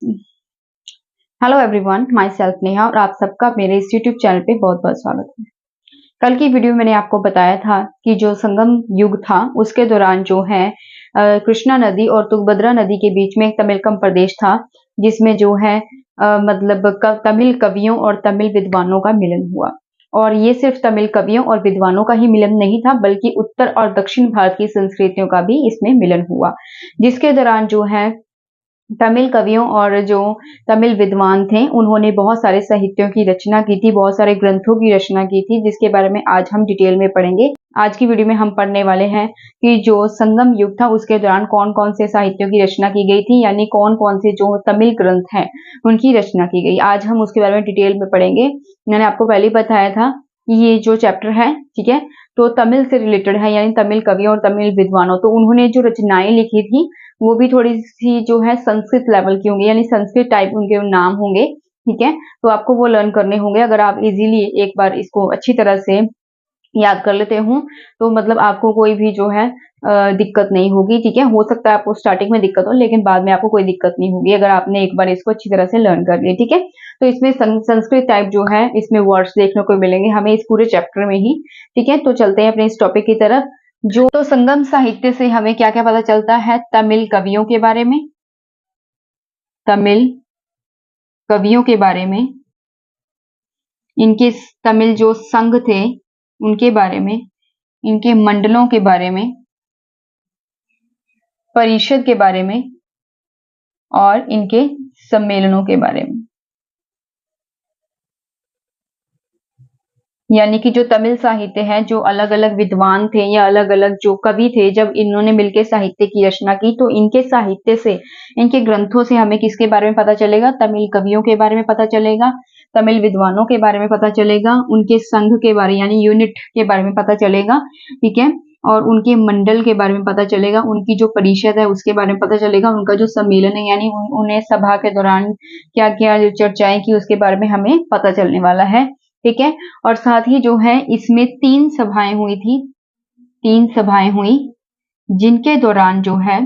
Hello everyone, my self Neha और आप सबका मेरे इस यूट्यूब चैनल पे बहुत बहुत स्वागत है। कल की वीडियो में मैंने आपको बताया था कि जो संगम युग था उसके दौरान जो है कृष्णा नदी और तुंगभद्रा नदी के बीच में एक तमिलकम प्रदेश था, जिसमें जो है तमिल कवियों और तमिल विद्वानों का मिलन हुआ। और ये सिर्फ तमिल कवियों और विद्वानों का ही मिलन नहीं था, बल्कि उत्तर और दक्षिण भारत की संस्कृतियों का भी इसमें मिलन हुआ, जिसके दौरान जो है तमिल कवियों और जो तमिल विद्वान थे उन्होंने बहुत सारे साहित्यों की रचना की थी, बहुत सारे ग्रंथों की रचना की थी, जिसके बारे में आज हम डिटेल में पढ़ेंगे। आज की वीडियो में हम पढ़ने वाले हैं कि जो संगम युग था उसके दौरान कौन कौन से साहित्यों की रचना की गई थी, यानी कौन कौन से जो तमिल ग्रंथ हैं उनकी रचना की गई। आज हम उसके बारे में डिटेल में पढ़ेंगे। मैंने आपको पहले ही बताया था कि ये जो चैप्टर है, ठीक है, तो तमिल से रिलेटेड है, यानी तमिल कवियों और तमिल विद्वानों, तो उन्होंने जो रचनाएं लिखी थी वो भी थोड़ी सी जो है संस्कृत लेवल की होंगी, यानी संस्कृत टाइप उनके नाम होंगे, ठीक है। तो आपको वो लर्न करने होंगे। अगर आप इजीली एक बार इसको अच्छी तरह से याद कर लेते हो तो मतलब आपको कोई भी जो है दिक्कत नहीं होगी, ठीक है। हो सकता है आपको स्टार्टिंग में दिक्कत हो, लेकिन बाद में आपको कोई दिक्कत नहीं होगी अगर आपने एक बार इसको अच्छी तरह से लर्न कर लिया, ठीक है। तो इसमें संस्कृत टाइप जो है इसमें वर्ड्स देखने को मिलेंगे हमें इस पूरे चैप्टर में ही, ठीक है। तो चलते हैं अपने इस टॉपिक की तरफ। जो तो संगम साहित्य से हमें क्या क्या पता चलता है? तमिल कवियों के बारे में, तमिल कवियों के बारे में, इनके तमिल जो संघ थे उनके बारे में, इनके मंडलों के बारे में, परिषद के बारे में और इनके सम्मेलनों के बारे में। यानी कि जो तमिल साहित्य है, जो अलग अलग विद्वान थे या अलग अलग जो कवि थे, जब इन्होंने मिलकर साहित्य की रचना की तो इनके साहित्य से, इनके ग्रंथों से हमें किसके बारे में पता चलेगा? तमिल कवियों के बारे में पता चलेगा, तमिल विद्वानों के बारे में पता चलेगा, उनके संघ के बारे यानी यूनिट के बारे में पता चलेगा, ठीक है। और उनके मंडल के बारे में पता चलेगा, उनकी जो परिषद है उसके बारे में पता चलेगा, उनका जो सम्मेलन है यानी उन्हें सभा के दौरान क्या क्या जो चर्चाएं की उसके बारे में हमें पता चलने वाला है, ठीक है। और साथ ही जो है इसमें 3 सभाएं हुई थी, 3 सभाएं हुई जिनके दौरान जो है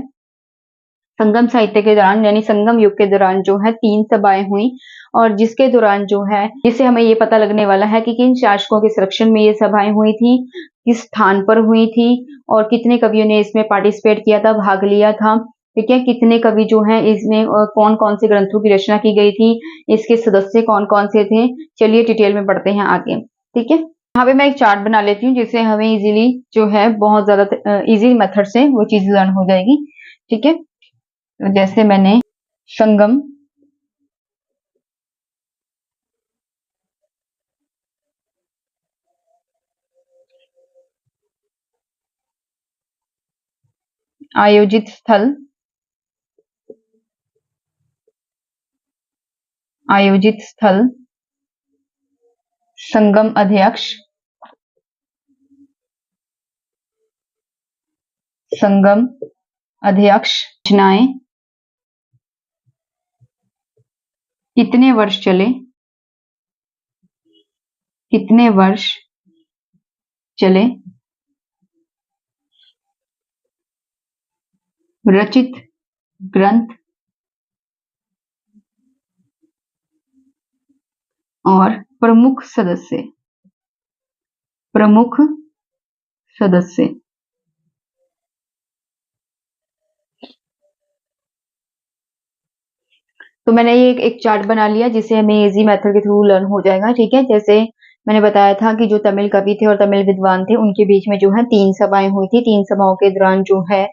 संगम साहित्य के दौरान यानी संगम युग के दौरान जो है 3 सभाएं हुई, और जिसके दौरान जो है इससे हमें ये पता लगने वाला है कि किन शासकों के संरक्षण में ये सभाएं हुई थी, किस स्थान पर हुई थी और कितने कवियों ने इसमें पार्टिसिपेट किया था, भाग लिया था, ठीक है। कितने कवि जो है इसमें कौन कौन से ग्रंथों की रचना की गई थी, इसके सदस्य कौन कौन से थे। चलिए डिटेल में पढ़ते हैं आगे, ठीक है। यहाँ पे मैं एक चार्ट बना लेती हूँ जिससे हमें इजीली जो है बहुत ज्यादा इजी मेथड से वो चीज लर्न हो जाएगी, ठीक है। तो जैसे मैंने संगम आयोजित स्थल, आयोजित स्थल, संगम अध्यक्ष, संगम अध्यक्ष, रचनाएं, कितने वर्ष चले, कितने वर्ष चले, रचित ग्रंथ और प्रमुख सदस्य, प्रमुख सदस्य। तो मैंने ये एक चार्ट बना लिया जिससे हमें इजी मेथड के थ्रू लर्न हो जाएगा, ठीक है। जैसे मैंने बताया था कि जो तमिल कवि थे और तमिल विद्वान थे उनके बीच में जो है 3 सभाएं हुई थी। 3 सभाओं के दौरान जो है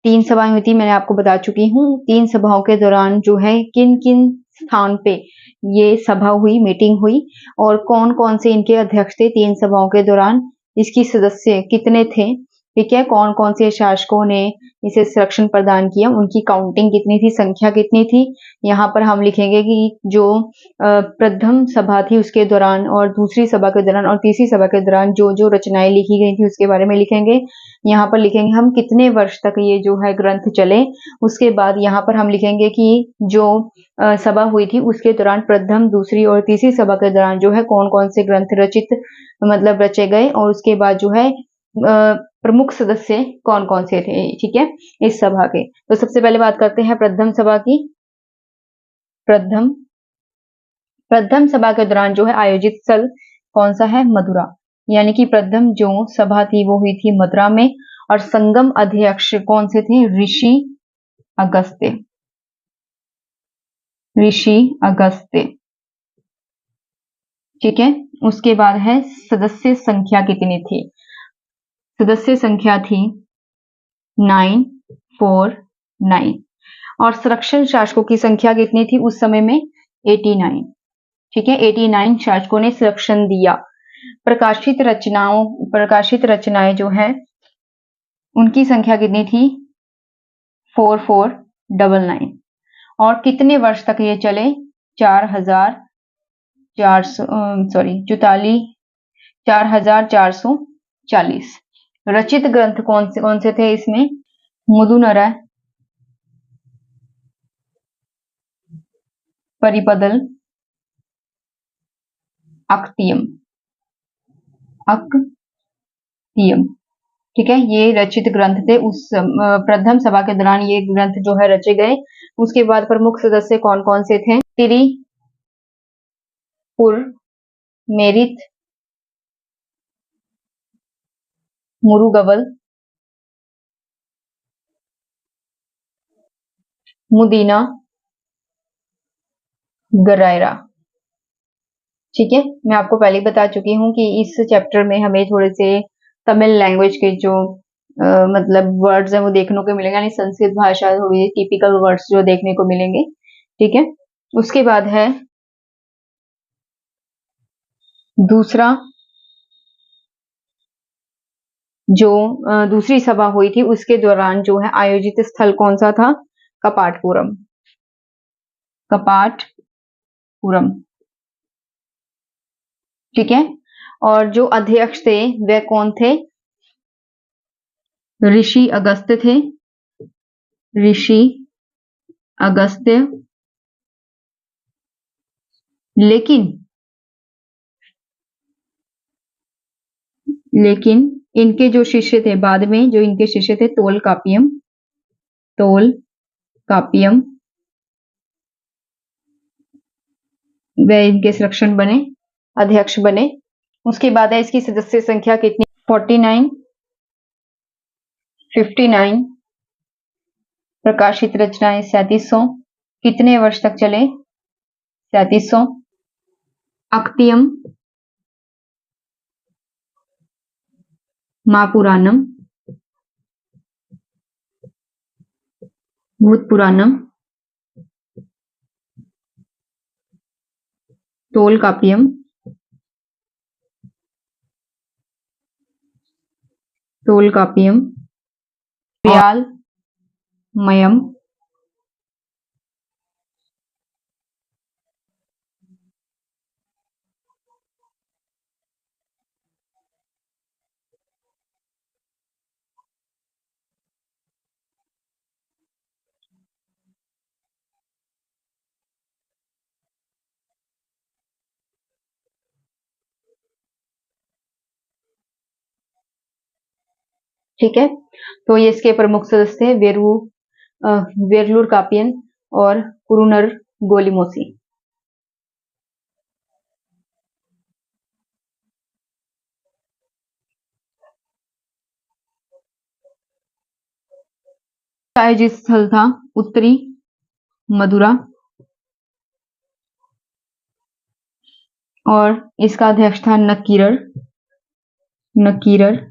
3 सभाएं हुई थी, मैंने आपको बता चुकी हूँ। 3 सभाओं के दौरान जो है किन किन स्थान पे ये सभा हुई, मीटिंग हुई, और कौन कौन से इनके अध्यक्ष थे 3 सभाओं के दौरान, इसकी सदस्य कितने थे, ठीक है। कौन कौन से शासकों ने इसे संरक्षण प्रदान किया, उनकी काउंटिंग कितनी थी, संख्या कितनी थी। यहाँ पर हम लिखेंगे कि जो प्रथम सभा थी उसके दौरान और दूसरी सभा के दौरान और तीसरी सभा के दौरान जो जो रचनाएं लिखी गई थी उसके बारे में लिखेंगे। यहाँ पर लिखेंगे हम कितने वर्ष तक ये जो है ग्रंथ चले। उसके बाद यहाँ पर हम लिखेंगे कि जो सभा हुई थी उसके दौरान प्रथम, दूसरी और तीसरी सभा के दौरान जो है कौन कौन से ग्रंथ रचित मतलब रचे गए, और उसके बाद जो है प्रमुख सदस्य कौन कौन से थे, ठीक है, इस सभा के। तो सबसे पहले बात करते हैं प्रथम सभा की। प्रथम प्रथम सभा के दौरान जो है आयोजित स्थल कौन सा है? मथुरा। यानी कि प्रथम जो सभा थी वो हुई थी मथुरा में, और संगम अध्यक्ष कौन से थे? ऋषि अगस्त्य। ऋषि अगस्त्य, ठीक है। उसके बाद है सदस्य संख्या कितनी थी? सदस्य संख्या थी 949, और संरक्षण शासकों की संख्या कितनी थी उस समय में? 89, ठीक है। 89 शासकों ने संरक्षण दिया। प्रकाशित रचनाएं जो है उनकी संख्या कितनी थी? 4499, और कितने वर्ष तक ये चले? 4440 रचित ग्रंथ कौन से थे इसमें? मुदुनरय, परिपदल, अक्तियम, ठीक है। ये रचित ग्रंथ थे उस प्रथम सभा के दौरान, ये ग्रंथ जो है रचे गए। उसके बाद प्रमुख सदस्य कौन कौन से थे? त्रिपुर, मेरित, मुरुगवल, मुदीना, गरायरा, ठीक है। मैं आपको पहले ही बता चुकी हूँ कि इस चैप्टर में हमें थोड़े से तमिल लैंग्वेज के जो मतलब वर्ड्स हैं वो देखने को मिलेंगे, यानी संस्कृत भाषा थोड़ी टिपिकल वर्ड्स जो देखने को मिलेंगे, ठीक है। उसके बाद है दूसरा, जो दूसरी सभा हुई थी उसके दौरान जो है आयोजित स्थल कौन सा था? कपाटपुरम। कपाटपुरम, ठीक है। और जो अध्यक्ष थे वे कौन थे? ऋषि अगस्त्य थे। ऋषि अगस्त्य, लेकिन इनके जो शिष्य थे बाद में, जो इनके शिष्य थे तोलकापियम, वे इनके संरक्षण बने, अध्यक्ष बने। उसके बाद है इसकी सदस्य संख्या कितनी? 49, 59, प्रकाशित रचनाएं 3700, कितने वर्ष तक चले? 3700। अक्तियम, महापुराणम, भूतपुराणम, तोलकापियम, व्यालमयम, ठीक है। तो ये इसके प्रमुख सदस्य हैं, वेरुलुर कापियन और कुरुनर गोलिमोसी। आयोजित स्थल था उत्तरी मदुरा, और इसका अध्यक्ष था नकीरर।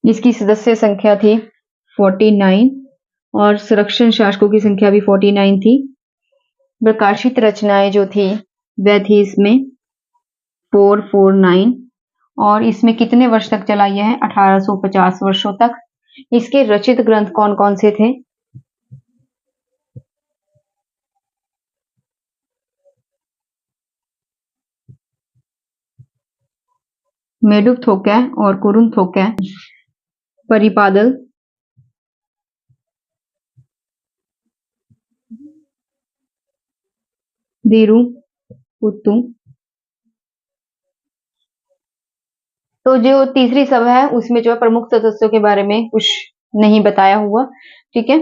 इसकी सदस्य संख्या थी 49, और संरक्षण शासकों की संख्या भी 49 थी। प्रकाशित रचनाएं जो थी वह थी इसमें 449, और इसमें कितने वर्ष तक चला? यह है 1850 वर्षों तक। इसके रचित ग्रंथ कौन कौन से थे? मेडुथोकै और कुरुनथोकै, परिपादल, धीरुपुत्तु। तो जो तीसरी सभा है उसमें जो है प्रमुख सदस्यों के बारे में कुछ नहीं बताया हुआ, ठीक है।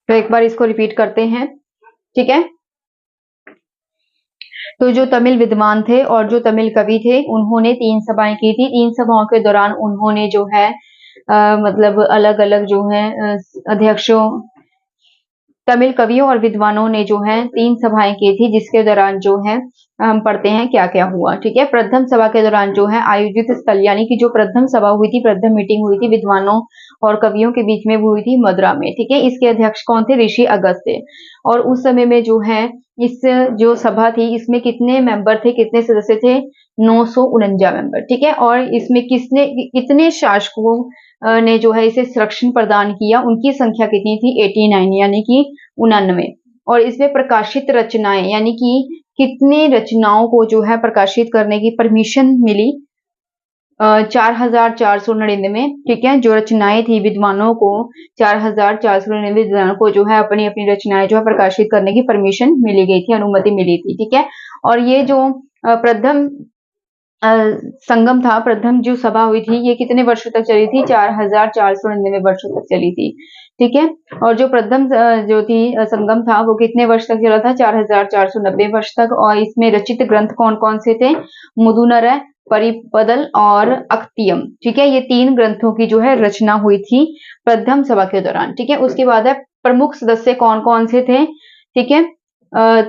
तो एक बार इसको रिपीट करते हैं, ठीक है। तो जो तमिल विद्वान थे और जो तमिल कवि थे, उन्होंने 3 सभाएं की थी। 3 सभाओं के दौरान उन्होंने जो है मतलब अलग-अलग जो है अध्यक्षों, तमिल कवियों और विद्वानों ने जो है 3 सभाएं की थी, जिसके दौरान जो है हम पढ़ते हैं क्या-क्या हुआ, ठीक है। प्रथम सभा के दौरान जो है आयोजित स्थल, यानी कि जो प्रथम सभा हुई थी, प्रथम मीटिंग हुई थी विद्वानों और कवियों के बीच में, वो हुई थी मदुरा में, ठीक है। इसके अध्यक्ष कौन थे? ऋषि अगस्त्य। और उस समय में जो है इस जो सभा थी, इसमें कितने मेंबर थे, कितने सदस्य थे? 949 मेंबर, ठीक है। और इसमें कितने शासकों ने जो है इसे संरक्षण प्रदान किया, उनकी संख्या कितनी थी? 89, यानी कि 99। और इसमें प्रकाशित रचनाएं, यानी कि कितने रचनाओं को जो है प्रकाशित करने की परमिशन मिली? 4499, ठीक है। जो रचनाएं थी विद्वानों को, 4499 विद्वानों को जो है अपनी अपनी रचनाएं जो है प्रकाशित करने की परमिशन मिली गई थी, अनुमति मिली थी, ठीक है। और ये जो प्रथम संगम था, प्रथम जो सभा हुई थी, ये कितने वर्षों तक चली थी? 4499 वर्षों तक चली थी, ठीक है। और जो प्रथम जो थी संगम था, वो कितने वर्ष तक चला था? 4490 वर्ष तक। और इसमें रचित ग्रंथ कौन कौन से थे? मुदुनरय, परिपदल और अक्तियम, ठीक है। ये 3 ग्रंथों की जो है रचना हुई थी प्रथम सभा के दौरान, ठीक है। उसके बाद है प्रमुख सदस्य कौन कौन से थे, ठीक है।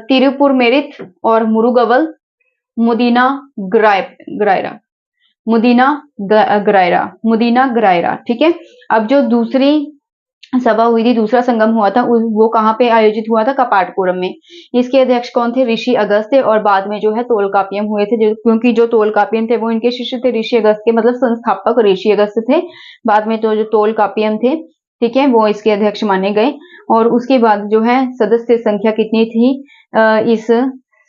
तिरुपुरमेरित और मुरुगवल, मुदीना ग्रायरा, मुदीना मुदीना ग्रायरा, ठीक है। अब जो दूसरी सभा हुई थी, दूसरा संगम हुआ था, वो कहाँ पे आयोजित हुआ था? कपाटपुरम में। इसके अध्यक्ष कौन थे? ऋषि अगस्त्य। और बाद में जो है तोलकापियम हुए थे, क्योंकि जो तोलकापियम थे वो इनके शिष्य थे, ऋषि अगस्त्य मतलब संस्थापक ऋषि अगस्त्य थे। बाद में तो जो तोलकापियम थे, ठीक है, वो इसके अध्यक्ष माने गए। और उसके बाद जो है सदस्य संख्या कितनी थी इस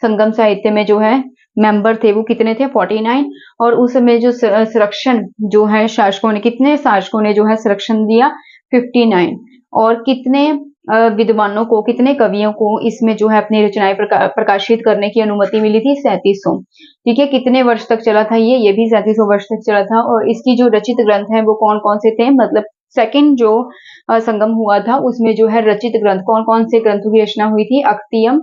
संगम साहित्य में? जो है मेंबर थे वो कितने थे? 49। और उस समय जो संरक्षण जो है शासकों ने, कितने शासकों ने जो है संरक्षण दिया? 59। और कितने विद्वानों को, कितने कवियों को इसमें जो है अपनी रचनाएं प्रकाशित करने की अनुमति मिली थी? 3700, ठीक है। कितने वर्ष तक चला था ये भी 3700 वर्ष तक चला था। और इसकी जो रचित ग्रंथ है वो कौन कौन से थे? मतलब सेकंड जो संगम हुआ था, उसमें जो है रचित ग्रंथ कौन कौन से ग्रंथों की रचना हुई थी? अक्तियम,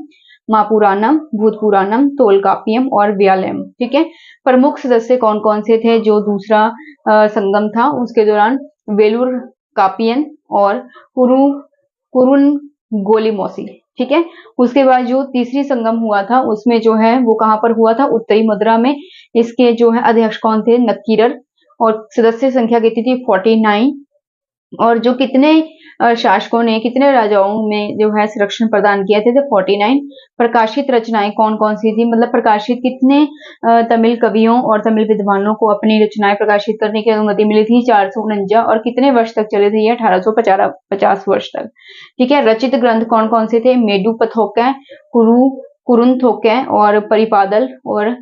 महापुराणम, भूतपुराणम, तोलकापियम और व्यालयम, ठीक है। प्रमुख सदस्य कौन कौन से थे जो दूसरा संगम था उसके दौरान? वेलुर कापियन और कुरुन गोलिमोसी, ठीक है। उसके बाद जो तीसरी संगम हुआ था, उसमें जो है वो कहां पर हुआ था? उत्तरी मदुरा में। इसके जो है अध्यक्ष कौन थे? नक्कीरर। और सदस्य संख्या कितनी थी? 49। और जो कितने शासकों ने, कितने राजाओं में जो है संरक्षण प्रदान किए थे? 49। प्रकाशित रचनाएं कौन कौन सी थी? मतलब प्रकाशित कितने तमिल कवियों और तमिल विद्वानों को अपनी रचनाएं प्रकाशित करने की अनुमति मिली थी? 449। और कितने वर्ष तक चले थे ये? 1850 वर्ष तक, ठीक है। रचित ग्रंथ कौन कौन से थे? मेडु पथोकै, कुरुन और परिपादल और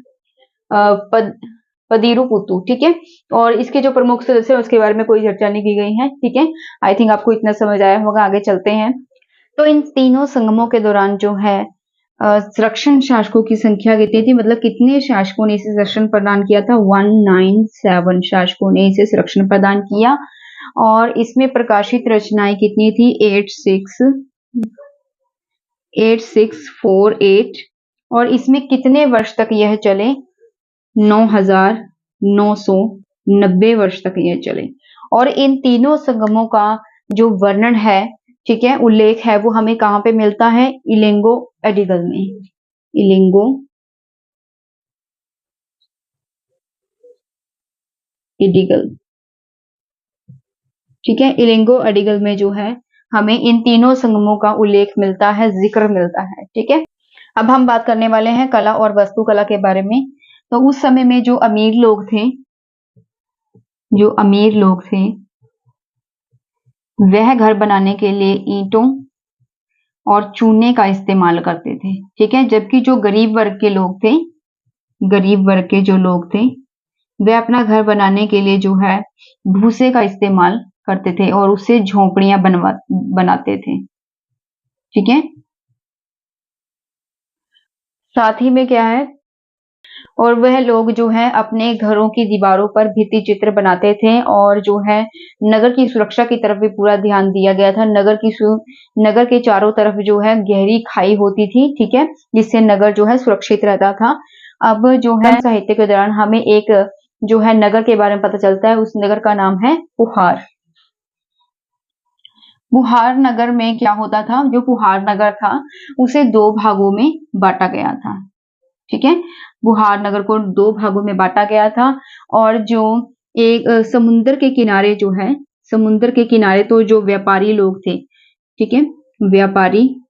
पदीरुपुतु, ठीक है। और इसके जो प्रमुख सदस्य हैं उसके बारे में कोई चर्चा नहीं की गई है, ठीक है। आई थिंक आपको इतना समझ आया होगा। आगे चलते हैं। तो इन तीनों संगमों के दौरान जो है संरक्षण शासकों की संख्या कितनी थी? मतलब कितने शासकों ने इसे संरक्षण प्रदान किया था? 197 शासकों ने इसे संरक्षण प्रदान किया। और इसमें प्रकाशित रचनाएं कितनी थी? 8648। और इसमें कितने वर्ष तक यह चले? 9990 वर्ष तक यह चले। और इन तीनों संगमों का जो वर्णन है, ठीक है, उल्लेख है, वो हमें कहां पे मिलता है? इलिंगो एडिगल में। इलिंगो एडिगल, ठीक है। इलिंगो एडिगल में जो है हमें इन तीनों संगमों का उल्लेख मिलता है, जिक्र मिलता है, ठीक है। अब हम बात करने वाले हैं कला और वास्तुकला के बारे में। तो उस समय में जो अमीर लोग थे, वह घर बनाने के लिए ईंटों और चूने का इस्तेमाल करते थे, ठीक है। जबकि जो गरीब वर्ग के लोग थे, वे अपना घर बनाने के लिए जो है भूसे का इस्तेमाल करते थे और उससे झोपड़ियां बनाते थे, ठीक है। साथ ही में क्या है, और वह लोग जो है अपने घरों की दीवारों पर भित्ति चित्र बनाते थे और जो है नगर की सुरक्षा की तरफ भी पूरा ध्यान दिया गया था। नगर के चारों तरफ जो है गहरी खाई होती थी, ठीक है, जिससे नगर जो है सुरक्षित रहता था। अब जो है साहित्य के दौरान हमें एक जो है नगर के बारे में पता चलता है, उस नगर का नाम है पुहार। पुहार नगर में क्या होता था, जो पुहार नगर था उसे 2 भागों में बांटा गया था, ठीक है। बुहार नगर को 2 भागों में बांटा गया था और जो एक समुद्र के किनारे जो है, समुद्र के किनारे तो जो व्यापारी लोग थे, ठीक है, व्यापारी,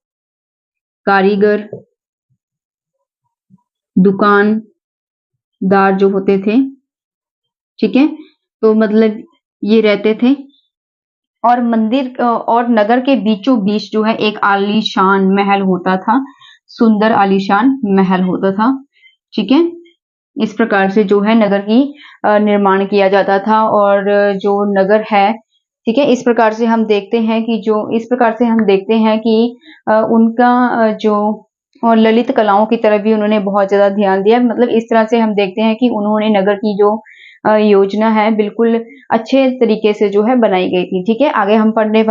कारीगर, दुकानदार जो होते थे, ठीक है, तो मतलब ये रहते थे। और मंदिर और नगर के बीचों बीच जो है एक आलीशान महल होता था, सुंदर आलीशान महल होता था, ठीक है। इस प्रकार से जो है नगर की निर्माण किया जाता था और जो नगर है, ठीक है, इस प्रकार से हम देखते हैं कि उनका जो और ललित कलाओं की तरफ भी उन्होंने बहुत ज्यादा ध्यान दिया। मतलब इस तरह से हम देखते हैं कि उन्होंने नगर की जो योजना है बिल्कुल अच्छे तरीके से जो है बनाई गई थी, ठीक है। आगे हम पढ़ने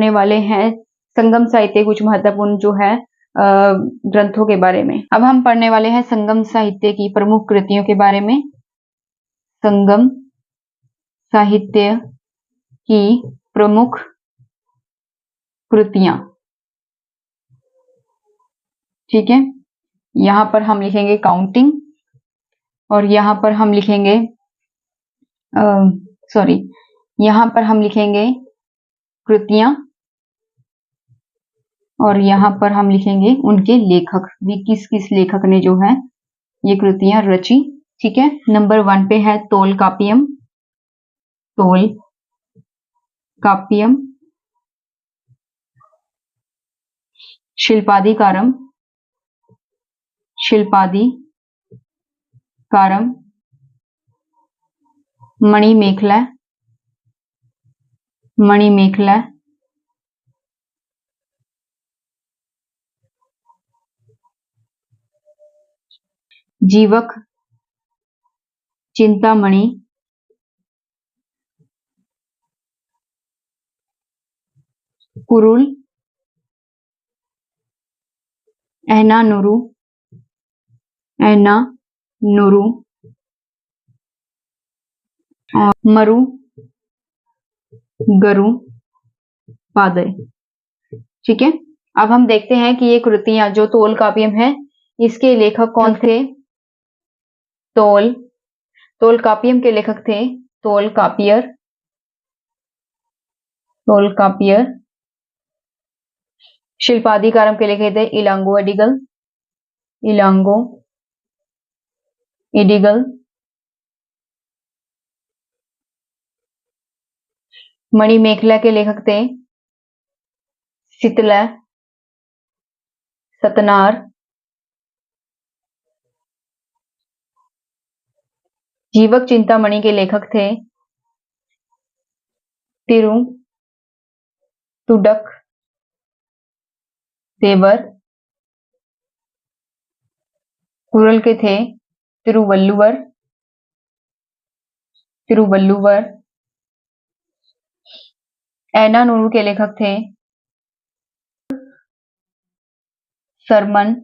वाले हैं संगम साहित्य कुछ महत्वपूर्ण जो है ग्रंथों के बारे में। अब हम पढ़ने वाले हैं संगम साहित्य की प्रमुख कृतियों के बारे में। संगम साहित्य की प्रमुख कृतियां, ठीक है। यहां पर हम लिखेंगे काउंटिंग और यहां पर हम लिखेंगे यहां पर हम लिखेंगे कृतियां और यहां पर हम लिखेंगे उनके लेखक भी, किस किस लेखक ने जो है ये कृतियां रची, ठीक है। नंबर 1 पे है तोल कापियम, शिल्पादिकारम, मणिमेखला, जीवक चिंतामणि, कुरुल, एहनानुरू, और मरु गरु पादय, ठीक है। अब हम देखते हैं कि ये कृतियां जो तोल काव्यम है इसके लेखक कौन थे। तोल काव्यम के लेखक थे तोल कापियर। शिल्पादिकारम के लेखक थे इलांगो एडिगल। मणिमेखला के लेखक थे सितला सतनार। जीवक चिंतामणि के लेखक थे तुडक देवर। कुरल के थे तिरुवल्लुवर। एनानुरू के लेखक थे सरमन।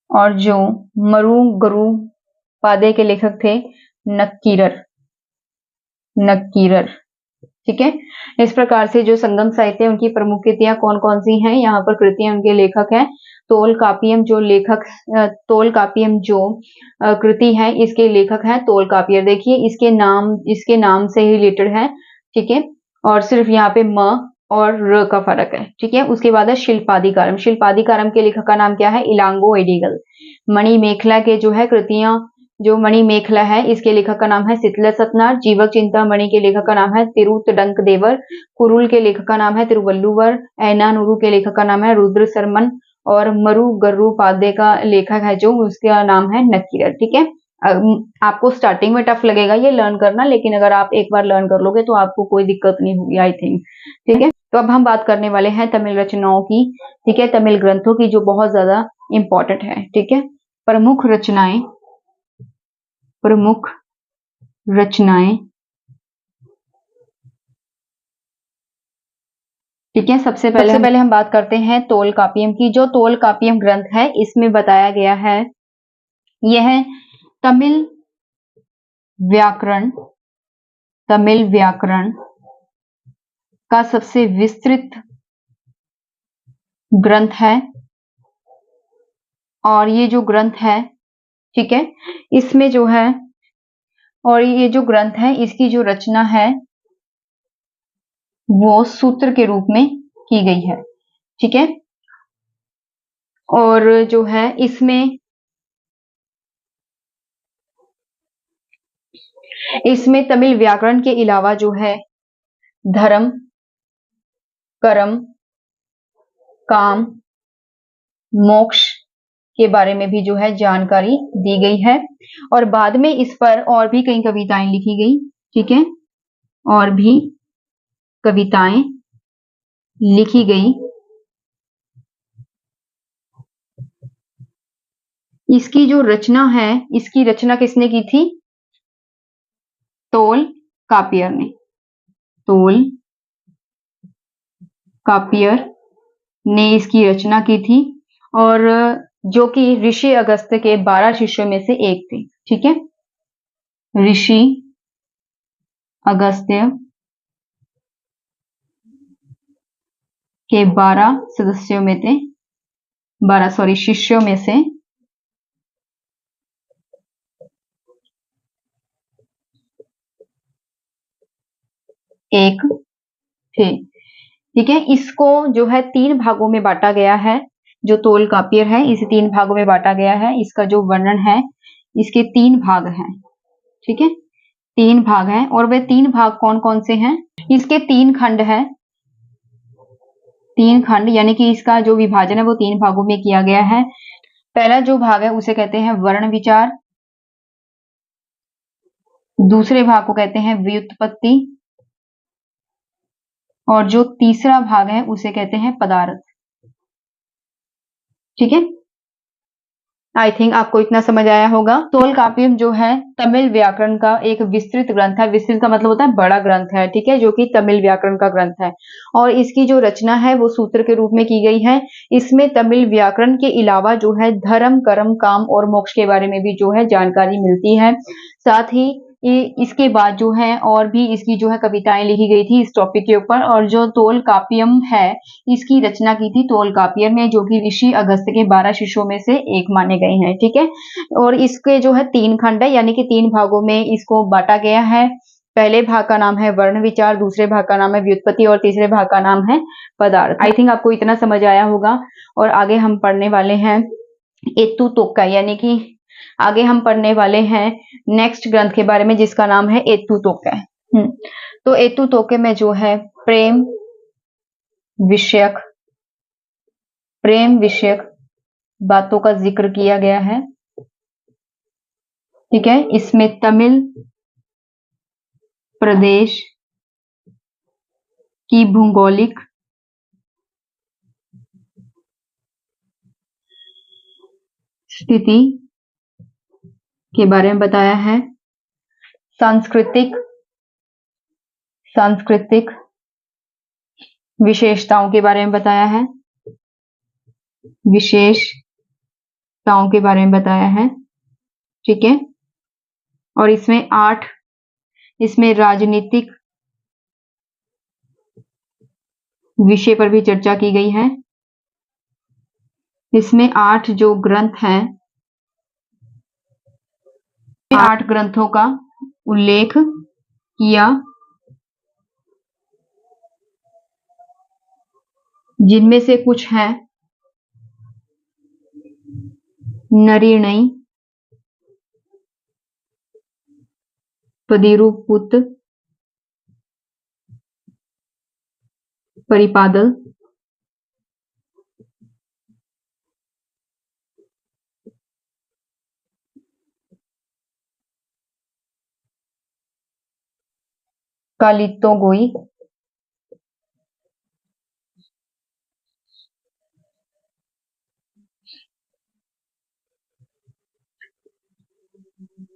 और जो मरुगरु पादे के लेखक थे नक्कीरर, ठीक है। इस प्रकार से जो संगम साहित्य उनकी प्रमुख कृतियां कौन कौन सी हैं, यहाँ पर कृतियां उनके लेखक हैं तोल कापियम जो कृति है इसके लेखक हैं तोल कापियर। देखिए इसके नाम से ही रिलेटेड है, ठीक है, और सिर्फ यहाँ पे म और र का फर्क है, ठीक है। उसके बाद है शिल्पादिकारम के लेखक का नाम क्या है, इलांगो एडिगल। मणिमेखला के जो है कृतियां, जो मणिमेखला है इसके लेखक का नाम है सितला सतनार। जीवक चिंतामणि के लेखक का नाम है तिरुतडंक देवर। कुरुल के लेखक का नाम है तिरुवल्लुवर। एनानुरू के लेखक का नाम है रुद्र सरमन और मरुगरुपादे का लेखक है जो उसका नाम है नक्कीरर, ठीक है। आपको स्टार्टिंग में टफ लगेगा ये लर्न करना, लेकिन अगर आप एक बार लर्न कर लोगे तो आपको कोई दिक्कत नहीं होगी आई थिंक। ठीक है, तो अब हम बात करने वाले हैं तमिल रचनाओं की। ठीक है, तमिल ग्रंथों की जो बहुत ज्यादा इंपॉर्टेंट है। ठीक है, प्रमुख रचनाएं, प्रमुख रचनाएं। ठीक है, सबसे पहले हम बात करते हैं तोलकापियम की। जो तोलकापियम ग्रंथ है इसमें बताया गया है, यह तमिल व्याकरण, तमिल व्याकरण का सबसे विस्तृत ग्रंथ है। और ये जो ग्रंथ है, ठीक है, इसमें जो है, और ये जो ग्रंथ है इसकी जो रचना है वो सूत्र के रूप में की गई है। ठीक है, और जो है इसमें तमिल व्याकरण के अलावा जो है धर्म, कर्म, काम, मोक्ष के बारे में भी जो है जानकारी दी गई है। और बाद में इस पर और भी कई कविताएं लिखी गई। ठीक है, और भी कविताएं लिखी गई। इसकी जो रचना है, इसकी रचना किसने की थी? तोलकापियर ने, तोलकापियर ने इसकी रचना की थी, और जो कि ऋषि अगस्त्य के 12 शिष्यों में से एक थे। ठीक है, ऋषि अगस्त्य के 12 सदस्यों में थे, 12 शिष्यों में से एक थे। ठीक है, इसको जो है 3 भागों में बांटा गया है। जो तोलकापियर है इसे 3 भागों में बांटा गया है। इसका जो वर्णन है, इसके 3 भाग हैं। ठीक है, 3 भाग हैं, और वे 3 भाग कौन कौन से हैं? इसके 3 खंड है, 3 खंड, यानी कि इसका जो विभाजन है वो 3 भागों में किया गया है। पहला जो भाग है उसे कहते हैं वर्ण विचार, दूसरे भाग को कहते हैं व्युत्पत्ति, और जो तीसरा भाग है उसे कहते हैं पदार्थ। ठीक है, आई थिंक आपको इतना समझ आया होगा। तोलकापियम जो है तमिल व्याकरण का एक विस्तृत ग्रंथ है। विस्तृत का मतलब होता है बड़ा ग्रंथ है। ठीक है, जो कि तमिल व्याकरण का ग्रंथ है, और इसकी जो रचना है वो सूत्र के रूप में की गई है। इसमें तमिल व्याकरण के अलावा जो है धर्म, कर्म, काम और मोक्ष के बारे में भी जो है जानकारी मिलती है। साथ ही इसके बाद जो है और भी इसकी जो है कविताएं लिखी गई थी इस टॉपिक के ऊपर। और जो तोलकापियम है इसकी रचना की थी तोलकापियर ने, जो कि ऋषि अगस्त्य के 12 शिष्यों में से एक माने गए हैं। ठीक है, और इसके जो है 3 खंड है, यानी कि 3 भागों में इसको बांटा गया है। पहले भाग का नाम है वर्ण विचार, दूसरे भाग का नाम है व्युत्पत्ति, और तीसरे भाग का नाम है पदार्थ। आई थिंक आपको इतना समझ आया होगा। और आगे हम पढ़ने वाले हैं एतु तोक्का, यानी कि आगे हम पढ़ने वाले हैं नेक्स्ट ग्रंथ के बारे में जिसका नाम है एतु तोक्का। तो एतु तोक्के में जो है प्रेम विषयक बातों का जिक्र किया गया है। ठीक है, इसमें तमिल प्रदेश की भौगोलिक स्थिति के बारे में बताया है। सांस्कृतिक विशेषताओं के बारे में बताया है, विशेषताओं के बारे में बताया है। ठीक है, और इसमें राजनीतिक विषय पर भी चर्चा की गई है। इसमें 8 जो ग्रंथ हैं, 8 ग्रंथों का उल्लेख किया, जिनमें से कुछ हैं नरीणई, पदिरुपुत, परिपादल, कालितोगोई,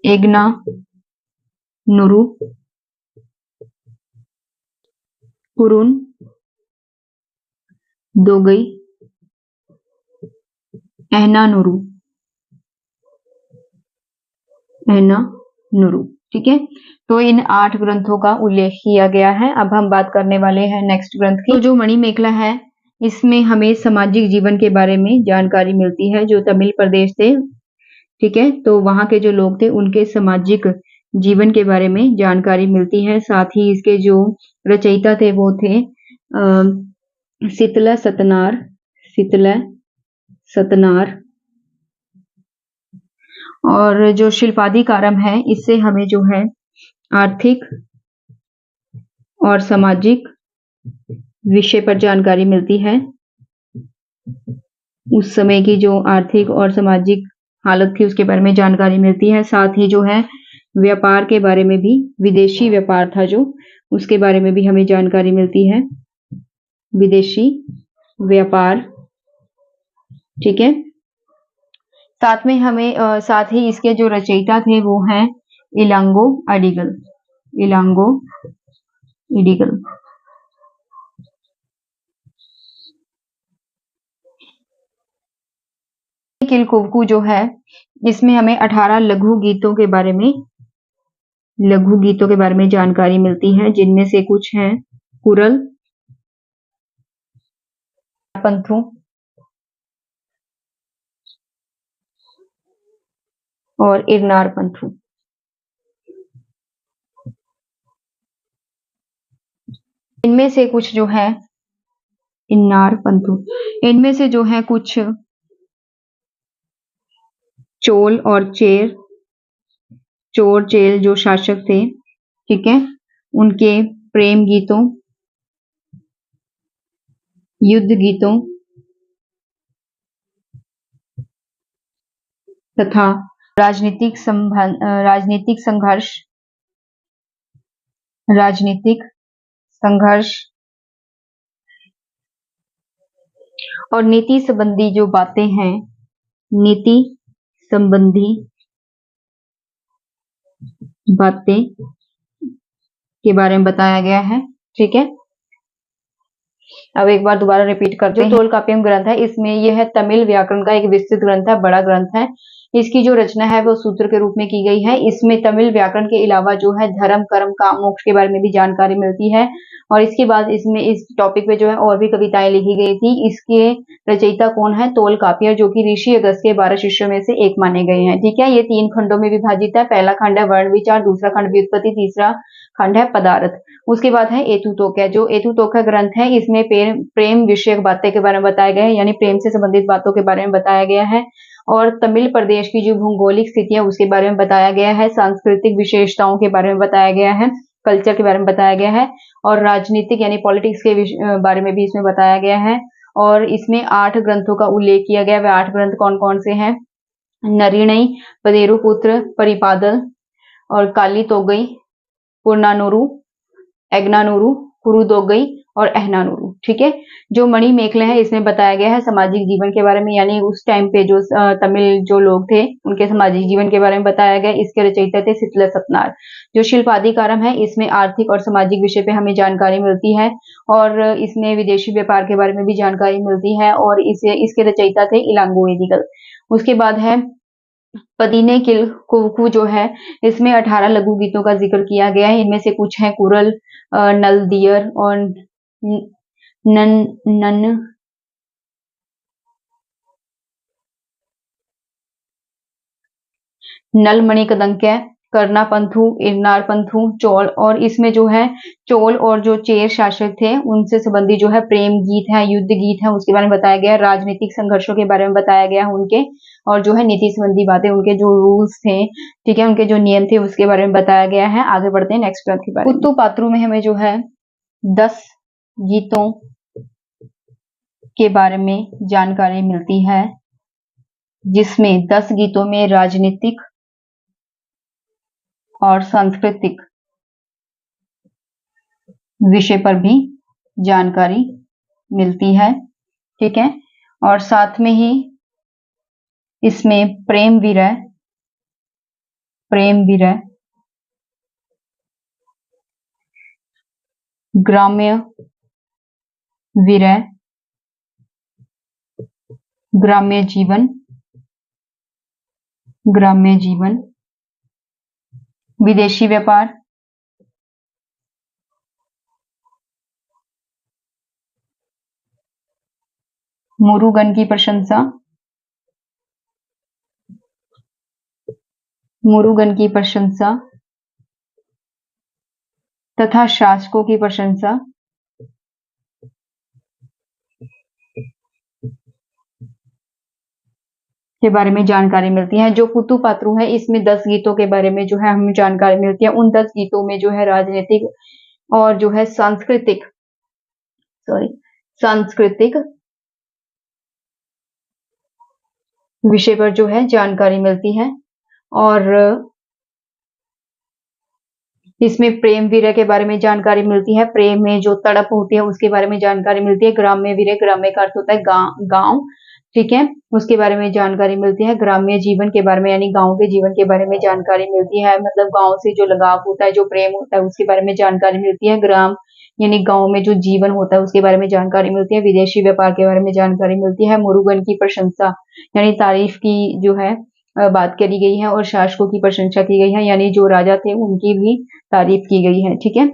एग्ना नुरु, कुरुन दोगई, एहनानुरु, एहनानुरु। ठीक है, तो इन 8 ग्रंथों का उल्लेख किया गया है। अब हम बात करने वाले हैं नेक्स्ट ग्रंथ की। तो जो मणिमेखला है, इसमें हमें सामाजिक जीवन के बारे में जानकारी मिलती है। जो तमिल प्रदेश थे, ठीक है, तो वहां के जो लोग थे उनके सामाजिक जीवन के बारे में जानकारी मिलती है। साथ ही इसके जो रचयिता थे वो थे शीतला सतनार, शीतला सतनार। और जो शिल्पादिकारम है, इससे हमें जो है आर्थिक और सामाजिक विषय पर जानकारी मिलती है। उस समय की जो आर्थिक और सामाजिक हालत थी उसके बारे में जानकारी मिलती है। साथ ही जो है व्यापार के बारे में भी, विदेशी व्यापार था जो, उसके बारे में भी हमें जानकारी मिलती है, विदेशी व्यापार। ठीक है, साथ में हमें साथ ही इसके जो रचयिता थे वो हैं इलांगो अडिगल, इलांगो इडिगल। किलकुवकु जो है, इसमें हमें 18 लघु गीतों के बारे में जानकारी मिलती है, जिनमें से कुछ हैं कुरल पंथु और इरनार पंथु। इनमें से कुछ जो है इन्नार पंथु, इनमें से जो है कुछ चोल और चेर, चोर चेल जो शासक थे, ठीक है, उनके प्रेम गीतों, युद्ध गीतों तथा राजनीतिक संघर्ष और नीति संबंधी जो बातें हैं, नीति संबंधी बातें के बारे में बताया गया है। ठीक है, अब एक बार दोबारा रिपीट करते हैं। जो तोलकाप्पियम ग्रंथ है, इसमें यह तमिल व्याकरण का एक विस्तृत ग्रंथ है, बड़ा ग्रंथ है। इसकी जो रचना है वो सूत्र के रूप में की गई है। इसमें तमिल व्याकरण के अलावा जो है धर्म, कर्म, काम, मोक्ष के बारे में भी जानकारी मिलती है। और इसके बाद इसमें इस टॉपिक पे जो है और भी कविताएं लिखी गई थी। इसके रचयिता कौन है? तोलकाप्पियर, जो कि ऋषि अगस्त्य के 12 शिष्यों में से एक माने गए हैं। ठीक है, ये 3 खंडों में विभाजित है। पहला खंड है वर्ण विचार, दूसरा खंड व्युत्पत्ति, तीसरा खंड है पदार्थ। उसके बाद है एतुतोक्या। जो एतुतोक्या ग्रंथ है, इसमें प्रेम विषयक बातें के बारे में बताया गया है, यानी प्रेम से संबंधित बातों के बारे में बताया गया है। और तमिल प्रदेश की जो भौगोलिक स्थिति है उसके बारे में बताया गया है, सांस्कृतिक विशेषताओं के बारे में बताया गया है, कल्चर के बारे में बताया गया है, और राजनीतिक यानी पॉलिटिक्स के बारे में भी इसमें बताया गया है। और इसमें 8 ग्रंथों का उल्लेख किया गया है। वे 8 ग्रंथ कौन कौन से हैं? नरिणई, पदेरुपुत्र, परिपादल और काली तोगई, पुरनानुरु, एग्नानुरु, कुरुदोगई और एहनानुरु। ठीक है, जो मणि मेखला है इसमें बताया गया है सामाजिक जीवन के बारे में, यानी उस टाइम पे जो तमिल जो लोग थे उनके सामाजिक जीवन के बारे में बताया गया। इसके रचयिता थे शीतला सतनार। जो शिल्पादिकारम है, इसमें आर्थिक और सामाजिक विषय पे हमें जानकारी मिलती है, और इसमें विदेशी व्यापार के बारे में भी जानकारी मिलती है, और इसके रचयिता थे इलांगो एदिगल। उसके बाद है पदीने किलकुवकु जो है, इसमें 18 लघु गीतों का जिक्र किया गया है। इनमें से कुछ हैं कुरल, नल दियर और नन नलमणि कदंक्य, करना पंथु, इरनार पंथु, चोल। और इसमें जो है चोल और जो चेर शासक थे उनसे संबंधित जो है प्रेम गीत है, युद्ध गीत है, उसके बारे में बताया गया है। राजनीतिक संघर्षों के बारे में बताया गया है उनके, और जो है नीति संबंधी बातें, उनके जो रूल्स थे, ठीक है, उनके जो नियम थे उसके बारे में बताया गया है। आगे बढ़ते हैं नेक्स्ट ग्रंथ के बारे में। कुत्तु पात्रों में हमें जो है 10 गीतों के बारे में जानकारी मिलती है, जिसमें 10 गीतों में राजनीतिक और सांस्कृतिक विषय पर भी जानकारी मिलती है। ठीक है, और साथ में ही इसमें प्रेम विरह ग्राम्य विरह, ग्राम्य जीवन, विदेशी व्यापार, मुरुगन की प्रशंसा तथा शासकों की प्रशंसा के बारे में जानकारी मिलती है। जो पुतु पात्रु है, इसमें 10 गीतों के बारे में जो है हमें जानकारी मिलती है। उन 10 गीतों में जो है राजनीतिक और जो है सांस्कृतिक विषय पर जो है जानकारी मिलती है। और इसमें प्रेम वीर्य के बारे में जानकारी मिलती है। प्रेम में जो तड़प होती है उसके बारे में जानकारी मिलती है। ग्राम्य वीर्य, ग्राम्य का अर्थ होता है गांव। ठीक है, उसके बारे में जानकारी मिलती है। ग्राम्य जीवन के बारे में यानी गांव के जीवन के बारे में जानकारी मिलती है। मतलब गांव से जो लगाव होता है, जो प्रेम होता है, उसके बारे में जानकारी मिलती है। ग्राम यानी गांव में जो जीवन होता है उसके बारे में जानकारी मिलती है। विदेशी व्यापार के बारे में जानकारी मिलती है। मुरुगन की प्रशंसा यानी तारीफ की जो है बात करी गई है। और शासकों की प्रशंसा की गई है, यानी जो राजा थे उनकी भी तारीफ की गई है। ठीक है,